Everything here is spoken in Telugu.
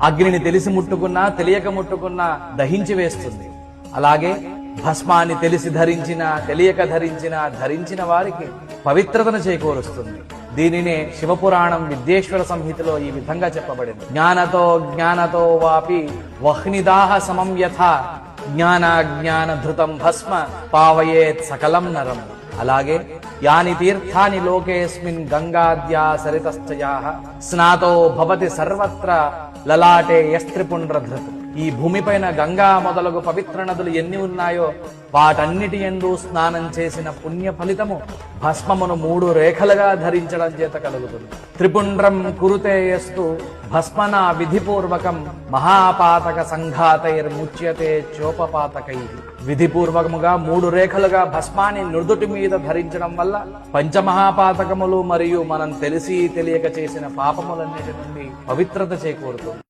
అగ్నిని తెలిసి ముట్టుకున్నా తెలియక ముట్టుకున్నా దహించి వేస్తుంది. అలాగే భస్మాన్ని తెలిసి ధరించినా తెలియక ధరించిన వారికి పవిత్రతను చేకూరుస్తుంది. దీనినే శివపురాణం విద్యేశ్వర సంహితలో ఈ విధంగా చెప్పబడింది. జ్ఞానతో వాపి వహ్నిదాహ సమం యథా జ్ఞానాజ్ఞాన ధృతం భస్మ పావయేత్ సకలం నరం. అలాగే యాని తీర్థాని లోకేస్మిన్ గంగాద్యా సరితశ్చయాః స్నాతో భవతి సర్వత్ర లలాటే యస్త్రిపుండ్రధృత్. ఈ భూమిపైన గంగా మొదలగు పవిత్ర నదులు ఎన్ని ఉన్నాయో వాటన్నిటి యందు స్నానం చేసిన పుణ్య ఫలితము భస్మమును 3 రేఖలుగా ధరించడం చేత కలుగుతుంది. త్రిపుండ్రం కురుతే యస్తు భస్మన విధిపూర్వకం మహాపాతక సంఘాతైర్ముచ్యతే చోపపాతకై. విధిపూర్వకముగా 3 రేఖలుగా భస్మాన్ని నుదుటి మీద ధరించడం వల్ల పంచమహాపాతకములు మరియు మనం తెలిసి తెలియక చేసిన పాపములన్నిటి నుండి పవిత్రత చేకూరుతుంది.